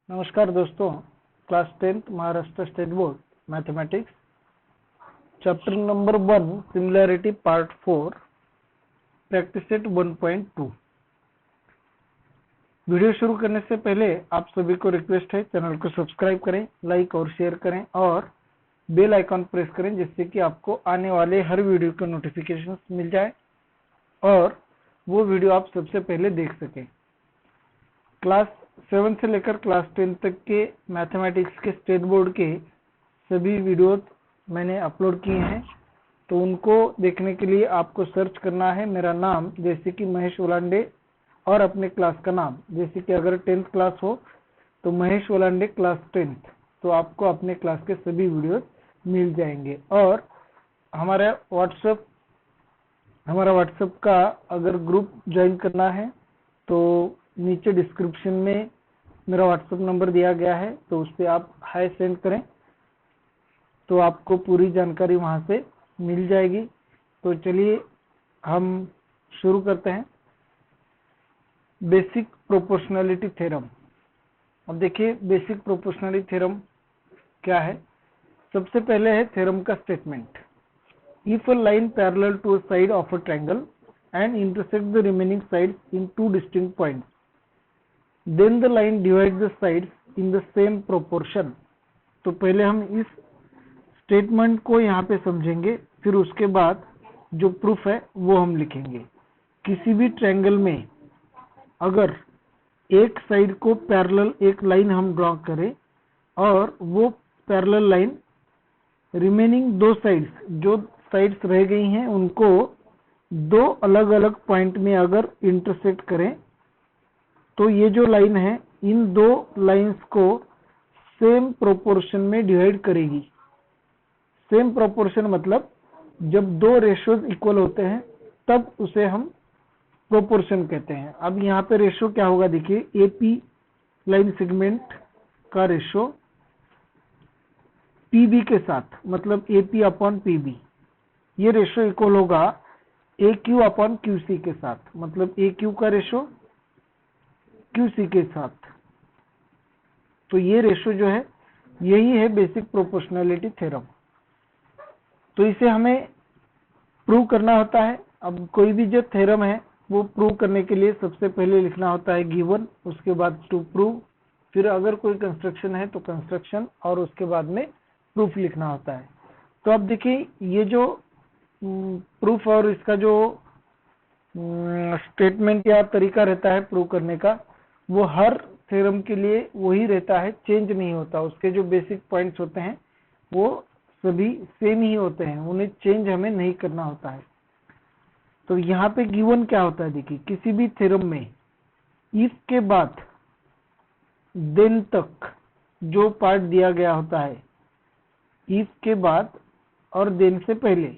नमस्कार दोस्तों, class 10th Maharashtra state board mathematics chapter number 1 similarity part 4 practice set 1.2। Video शुरू करने से पहले आप सभी को रिक्वेस्ट है, चैनल को सब्सक्राइब करें, लाइक और शेयर करें और बेल आइकॉन प्रेस करें, जिससे कि आपको आने वाले हर वीडियो का नोटिफिकेशन मिल जाए और वो वीडियो आप सबसे पहले देख सकें। क्लास 7 से लेकर क्लास 10 तक के मैथमेटिक्स के स्टेट बोर्ड के सभी वीडियो मैंने अपलोड किए हैं, तो उनको देखने के लिए आपको सर्च करना है मेरा नाम, जैसे कि महेश ओलांडे, और अपने क्लास का नाम, जैसे कि अगर 10th क्लास हो तो महेश ओलांडे क्लास 10th, तो आपको अपने क्लास के सभी वीडियो मिल जाएंगे। और हमारा व्हाट्सएप का अगर ग्रुप ज्वाइन करना है तो नीचे डिस्क्रिप्शन में मेरा व्हाट्सएप नंबर दिया गया है, तो उस पर आप हाय सेंड करें तो आपको पूरी जानकारी वहां से मिल जाएगी। तो चलिए हम शुरू करते हैं। Basic proportionality theorem. अब देखिए बेसिक प्रोपोर्शनलिटी थ्योरम क्या है। सबसे पहले है थ्योरम का statement. If a line parallel to a side of a triangle and intersect the remaining sides in two distinct points, then the line divides the sides in the same proportion। तो पहले हम इस statement को यहाँ पे समझेंगे, फिर उसके बाद जो प्रूफ है वो हम लिखेंगे। किसी भी ट्रायंगल में अगर एक साइड को पैरेलल एक लाइन हम ड्रॉ करें और वो पैरेलल लाइन रिमेनिंग दो साइड्स, जो साइड्स रह गई हैं, उनको दो अलग अलग पॉइंट में अगर इंटरसेक्ट करें तो ये जो लाइन है इन दो लाइंस को सेम प्रोपोर्शन में डिवाइड करेगी। सेम प्रोपोर्शन मतलब जब दो रेशियोज इक्वल होते हैं तब उसे हम प्रोपोर्शन कहते हैं। अब यहाँ पे रेशियो क्या होगा, देखिए एपी लाइन सेगमेंट का रेशियो पीबी के साथ, मतलब एपी अपॉन पीबी, ये रेशियो इक्वल होगा ए क्यू अपॉन क्यू सी के साथ, मतलब ए क्यू का रेशो क्यू सी के साथ। तो ये रेशो जो है यही है बेसिक प्रोपोर्शनलिटी थ्योरम। तो इसे हमें प्रूव करना होता है। अब कोई भी जो थ्योरम है वो प्रूव करने के लिए सबसे पहले लिखना होता है गिवन, उसके बाद टू प्रूव, फिर अगर कोई कंस्ट्रक्शन है तो कंस्ट्रक्शन, और उसके बाद में प्रूफ लिखना होता है। तो अब देखिए ये जो प्रूफ और इसका जो स्टेटमेंट या तरीका रहता है प्रूव करने का, वो हर थ्योरम के लिए वही रहता है, चेंज नहीं होता। उसके जो बेसिक पॉइंट्स होते हैं वो सभी सेम ही होते हैं, उन्हें चेंज हमें नहीं करना होता है। तो यहाँ पे गिवन क्या होता है, देखिए किसी भी थ्योरम में इफ के बाद देन तक जो पार्ट दिया गया होता है, इफ के बाद और देन से पहले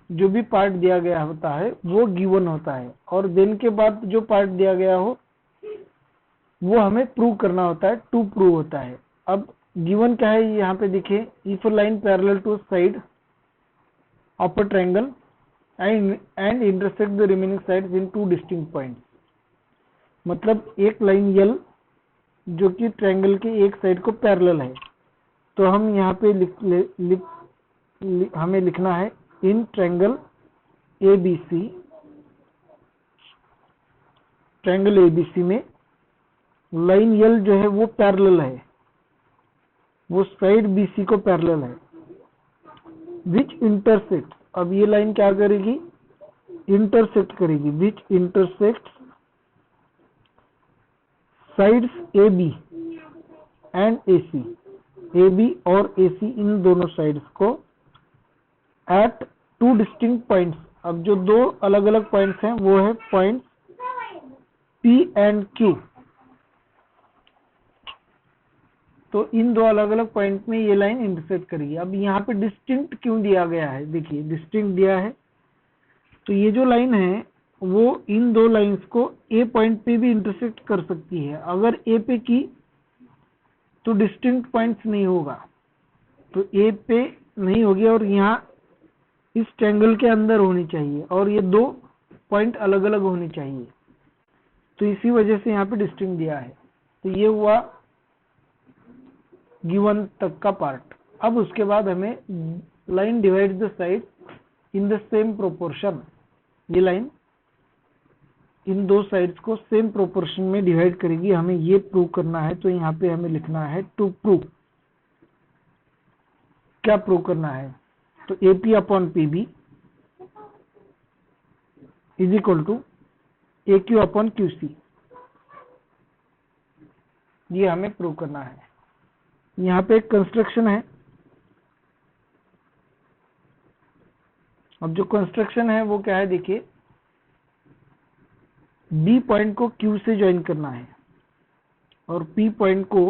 जो भी पार्ट दिया गया होता है वो गिवन होता है, और देन के बाद जो पार्ट दिया गया हो वो हमें प्रूव करना होता है, टू प्रूव होता है। अब गिवन क्या है यहाँ पे देखिए, if a line parallel to side of a triangle and intersect the remaining sides in two distinct points, मतलब एक लाइन यल जो कि ट्रायंगल के एक साइड को पैरेलल है, तो हम यहाँ पे हमें लिखना है इन ट्रायंगल एबीसी, ट्रायंगल एबीसी में लाइन यल जो है वो पैरेलल है, वो साइड बीसी को पैरेलल है, विच इंटरसेक्ट, अब ये लाइन क्या करेगी, इंटरसेक्ट करेगी, which intersect sides A B and A C, A B और ए सी इन दोनों साइड्स को एट टू डिस्टिंक्ट पॉइंट्स। अब जो दो अलग अलग पॉइंट्स हैं वो है पॉइंट पी एंड क्यू। तो इन दो अलग अलग पॉइंट में ये लाइन इंटरसेक्ट करेगी। अब यहाँ पे डिस्टिंक्ट क्यों दिया गया है, देखिए डिस्टिंक्ट दिया है तो ये जो लाइन है वो इन दो लाइंस को ए पॉइंट पे भी इंटरसेक्ट कर सकती है। अगर ए पे की तो डिस्टिंक्ट पॉइंट्स नहीं होगा, तो ए पे नहीं होगी और यहाँ इस ट्रायंगल के अंदर होनी चाहिए, और ये दो पॉइंट अलग अलग होनी चाहिए, तो इसी वजह से यहाँ पे डिस्टिंक्ट दिया है। तो ये हुआ गिवन तक का पार्ट। अब उसके बाद हमें line divide the side in the same proportion, ये लाइन इन दो साइड्स को सेम प्रोपोर्शन में डिवाइड करेगी, हमें ये प्रूव करना है। तो यहाँ पे हमें लिखना है टू प्रूव, क्या प्रूव करना है, तो AP upon PB is equal to AQ upon QC, ये हमें प्रूव करना है। यहाँ पे एक कंस्ट्रक्शन है, अब जो कंस्ट्रक्शन है वो क्या है, देखिए B पॉइंट को Q से ज्वाइन करना है और P पॉइंट को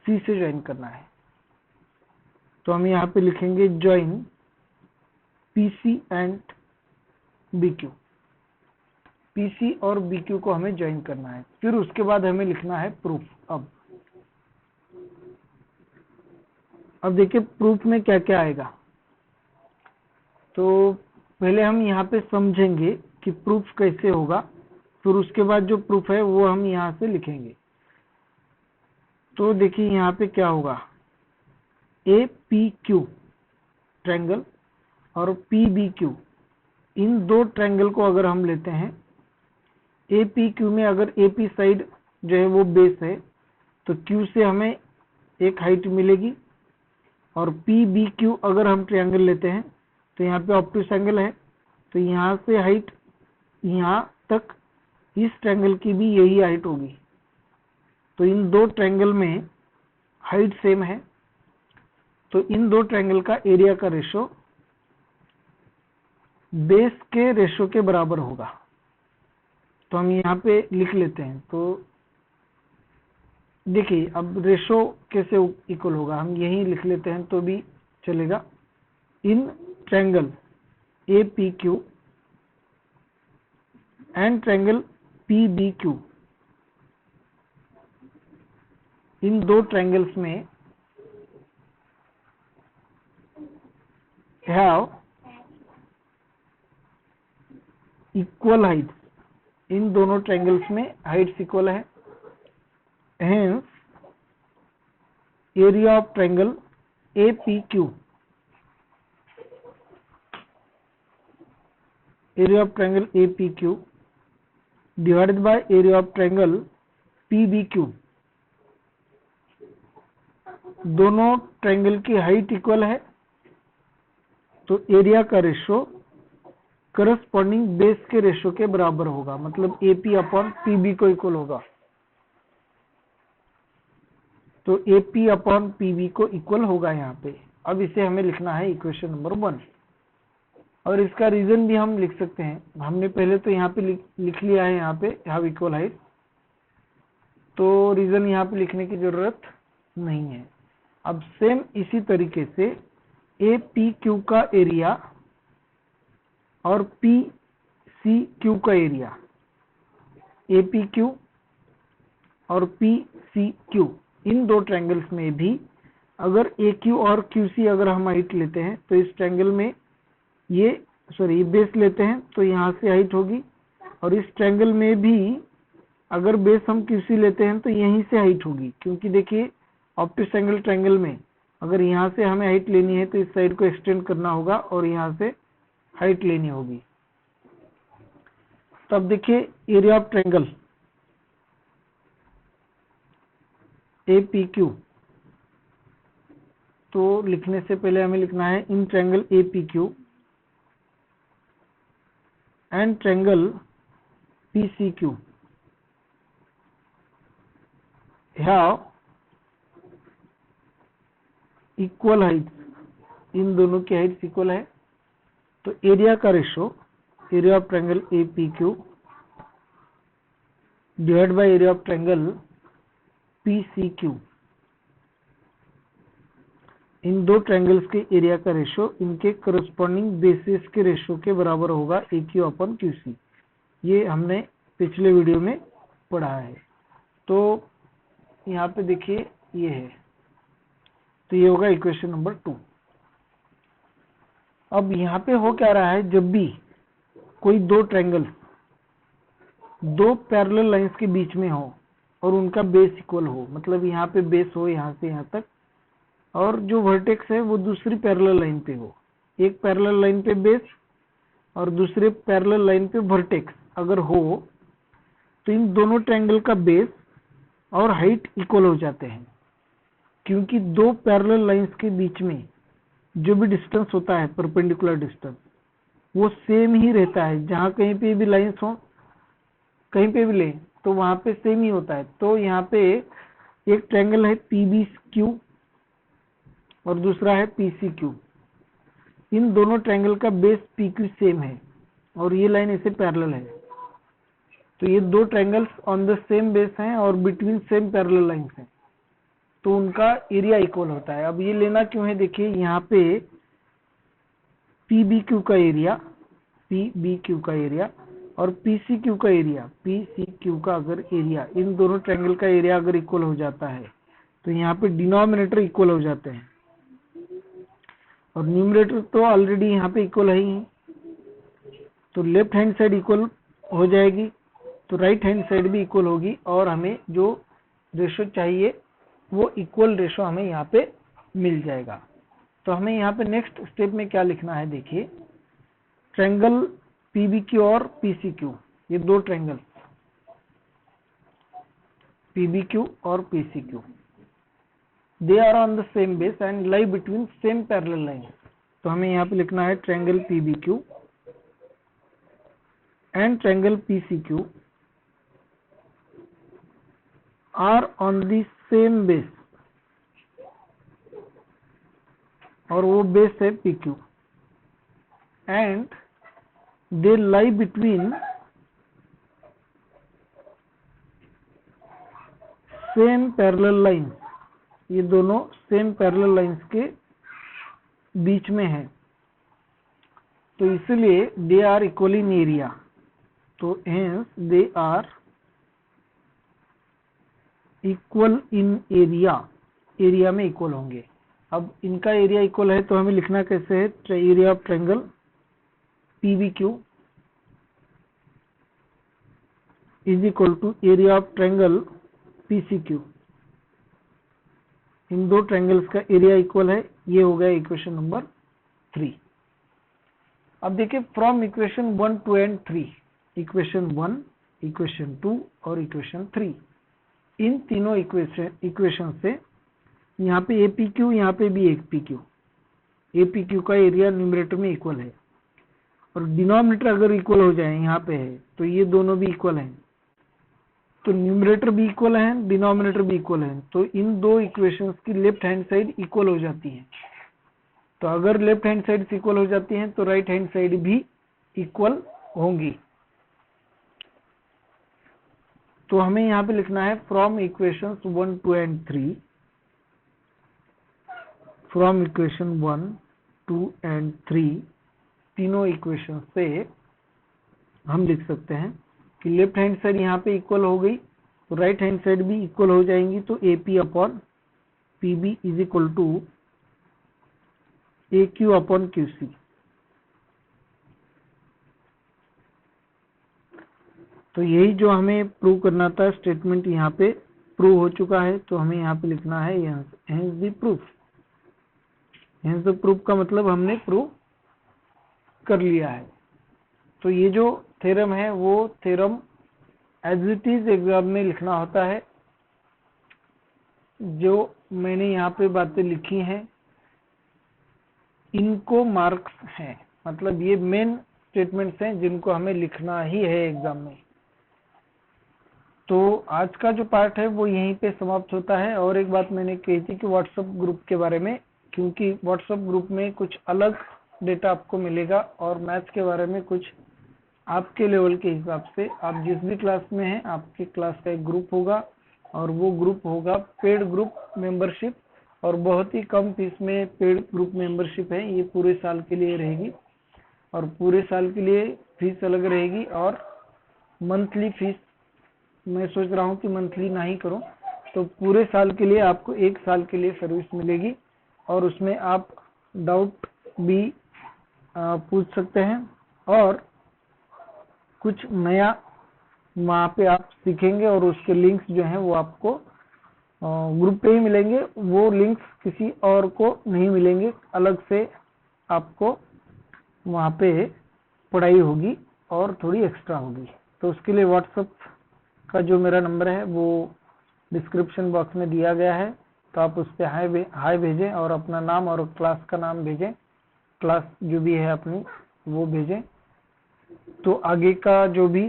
C से ज्वाइन करना है। तो हम यहाँ पे लिखेंगे join PC and BQ, PC और BQ को हमें ज्वाइन करना है। फिर उसके बाद हमें लिखना है प्रूफ। अब देखिए प्रूफ में क्या क्या आएगा, तो पहले हम यहाँ पे समझेंगे कि प्रूफ कैसे होगा, फिर उसके बाद जो प्रूफ है वो हम यहाँ से लिखेंगे। तो देखिए यहाँ पे क्या होगा, APQ ट्रायंगल और PBQ, इन दो ट्रायंगल को अगर हम लेते हैं, APQ में अगर AP साइड जो है वो बेस है तो Q से हमें एक हाइट मिलेगी, और PBQ अगर हम ट्रायंगल लेते हैं तो यहाँ पे ऑब्टूस एंगल है, तो यहाँ से हाइट यहाँ तक इस ट्रायंगल की भी यही हाइट होगी। तो इन दो ट्रायंगल में हाइट सेम है, तो इन दो ट्रायंगल का एरिया का रेशो बेस के रेशो के बराबर होगा। तो हम यहाँ पे लिख लेते हैं। तो देखिए अब रेशो कैसे इक्वल होगा, हम यही लिख लेते हैं तो भी चलेगा। इन triangle APQ and triangle PBQ, इन दो ट्रायंगल्स में हैव इक्वल हाइट, इन दोनों ट्रायंगल्स में हाइट्स इक्वल है। Hence area of triangle APQ, area of triangle APQ divided by area of triangle PBQ, दोनों ट्रायंगल की हाइट इक्वल है, तो एरिया का रेशो करस्पॉन्डिंग बेस के रेशो के बराबर होगा, मतलब AP अपॉन PB को इक्वल होगा। तो AP अपॉन PB को इक्वल होगा यहाँ पे। अब इसे हमें लिखना है इक्वेशन नंबर 1, और इसका रीजन भी हम लिख सकते हैं। हमने पहले तो यहाँ पे लिख लिया है, यहाँ पे हैव इक्वल हाइट, तो रीजन यहाँ पे लिखने की जरूरत नहीं है। अब सेम इसी तरीके से APQ का एरिया और PCQ का एरिया, APQ और PCQ, इन दो ट्रायंगल्स में भी अगर AQ और QC अगर हम हाइट लेते हैं तो इस ट्रायंगल में ये बेस लेते हैं तो यहाँ से हाइट होगी, और इस ट्रायंगल में भी अगर बेस हम QC लेते हैं तो यहीं से हाइट होगी, क्योंकि देखिए ऑब्टूस एंगल ट्रायंगल में अगर यहाँ से हमें हाइट लेनी है तो इस साइड को एक्सटेंड करना होगा और यहाँ से हाइट लेनी होगी। तो अब देखिए एरिया ऑफ ट्रायंगल APQ, तो लिखने से पहले हमें लिखना है इन triangle APQ and triangle PCQ have equal height, इन दोनों की हाइट इक्वल है। तो एरिया का ratio, area of triangle APQ divide by area of triangle PCQ, इन दो ट्रायंगल्स के एरिया का रेशो इनके करस्पॉन्डिंग बेसिस के रेशो के बराबर होगा AQ अपॉन QC। ये हमने पिछले वीडियो में पढ़ा है। तो यहाँ पे देखिए ये है, तो ये होगा इक्वेशन नंबर 2। अब यहाँ पे हो क्या रहा है, जब भी कोई दो ट्रायंगल दो पैरेलल लाइंस के बीच में हो और उनका बेस इक्वल हो, मतलब यहाँ पे बेस हो यहाँ से यहाँ तक, और जो वर्टेक्स है वो दूसरी पैरेलल लाइन पे हो। एक पैरेलल लाइन पे बेस और दूसरे पैरेलल लाइन पे वर्टेक्स अगर हो तो इन दोनों ट्रायंगल का बेस और हाइट इक्वल हो जाते हैं, क्योंकि दो पैरेलल लाइंस के बीच में जो भी डिस्टेंस होता है परपेंडिकुलर डिस्टेंस वो सेम ही रहता है। जहां कहीं पे भी लाइंस हो, कहीं पे भी ले तो वहां पे सेम ही होता है। तो यहाँ पे एक ट्रायंगल है PBQ और दूसरा है PCQ। इन दोनों ट्रायंगल का बेस PQ सेम है और ये लाइन ऐसे पैरेलल है, तो ये दो triangles on the same base हैं और बिटवीन सेम पैरेलल लाइंस हैं, तो उनका एरिया इक्वल होता है। अब ये लेना क्यों है, देखिए यहाँ पे PBQ का एरिया और PCQ का अगर एरिया, इन दोनों ट्रायंगल का एरिया अगर इक्वल हो जाता है तो यहाँ पे डिनोमिनेटर इक्वल हो जाते हैं और न्यूमरेटर तो ऑलरेडी यहाँ पे इक्वल है ही, तो लेफ्ट हैंड साइड इक्वल हो जाएगी तो राइट हैंड साइड भी इक्वल होगी और हमें जो रेशो चाहिए वो इक्वल रेशो हमें यहाँ पे मिल जाएगा। तो हमें यहाँ पे नेक्स्ट स्टेप में क्या लिखना है, देखिए ट्रायंगल PBQ और PCQ, ये दो ट्रायंगल PBQ और PCQ, they are on the same base and lie between same parallel line. तो हमें यहाँ पे लिखना है triangle PBQ and triangle PCQ are on the same base, और वो बेस है PQ, and they lie between same parallel lines. ये दोनों सेम पैरेलल लाइंस के बीच में है, तो इसलिए they are equal in area, तो hence they are equal in area में इक्वल होंगे। अब इनका एरिया इक्वल है तो हमें लिखना कैसे है, area of triangle PBQ is equal to area of triangle PCQ। इन दो ट्रायंगल्स का एरिया इक्वल है, ये हो गया इक्वेशन नंबर 3। अब देखिए from equation 1, 2 and 3, equation 1, equation 2 और इक्वेशन 3, इन तीनों इक्वेशन से यहाँ पे APQ, यहाँ पे भी APQ का एरिया न्यूमरेटर में इक्वल है और डिनोमिनेटर अगर इक्वल हो जाए यहाँ पे है तो ये दोनों भी इक्वल हैं, तो न्यूमरेटर भी इक्वल है, डिनोमिनेटर भी इक्वल है, तो इन दो इक्वेशंस की लेफ्ट हैंड साइड इक्वल हो जाती है। तो अगर लेफ्ट हैंड साइड इक्वल हो जाती हैं तो राइट हैंड साइड भी इक्वल होंगी। तो हमें यहाँ पे लिखना है from equations 1, 2 and 3, from equation 1, 2 and 3, तीनों इक्वेशन से हम लिख सकते हैं कि लेफ्ट हैंड साइड यहाँ पे इक्वल हो गई तो राइट हैंड साइड भी इक्वल हो जाएंगी, तो AP upon PB is equal to AQ upon QC। तो यही जो हमें प्रूव करना था स्टेटमेंट यहाँ पे प्रूव हो चुका है, तो हमें यहाँ पे लिखना है hence the proof. Hence the proof का मतलब हमने प्रूव कर लिया है। तो ये जो थ्योरम है वो theorem as it is exam में लिखना होता है। जो मैंने यहाँ पे बातें लिखी हैं इनको मार्क्स हैं, मतलब ये मेन स्टेटमेंट्स हैं जिनको हमें लिखना ही है एग्जाम में। तो आज का जो पार्ट है वो यहीं पे समाप्त होता है। और एक बात मैंने कही थी कि व्हाट्सएप ग्रुप के बारे में, क्योंकि व्हाट्सएप ग्रुप में कुछ अलग डेटा आपको मिलेगा और मैथ्स के बारे में कुछ आपके लेवल के हिसाब से, आप जिस भी क्लास में हैं आपके क्लास का एक ग्रुप होगा और वो ग्रुप होगा पेड ग्रुप मेंबरशिप, और बहुत ही कम फीस में पेड ग्रुप मेंबरशिप है। ये पूरे साल के लिए रहेगी और पूरे साल के लिए फीस अलग रहेगी, और मंथली फीस मैं सोच रहा हूँ कि मंथली ना ही करूँ, तो पूरे साल के लिए आपको 1 साल के लिए सर्विस मिलेगी और उसमें आप डाउट भी पूछ सकते हैं और कुछ नया वहाँ पे आप सीखेंगे और उसके लिंक्स जो हैं वो आपको ग्रुप पे ही मिलेंगे। वो लिंक्स किसी और को नहीं मिलेंगे, अलग से आपको वहाँ पे पढ़ाई होगी और थोड़ी एक्स्ट्रा होगी। तो उसके लिए व्हाट्सएप का जो मेरा नंबर है वो डिस्क्रिप्शन बॉक्स में दिया गया है, तो आप उस पर हाय भेजें और अपना नाम और क्लास का नाम भेजें, क्लास जो भी है अपनी वो भेजें। तो आगे का जो भी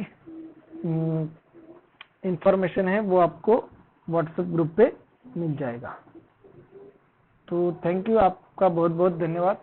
इंफॉर्मेशन है वो आपको व्हाट्सएप ग्रुप पे मिल जाएगा। तो थैंक यू, आपका बहुत बहुत धन्यवाद।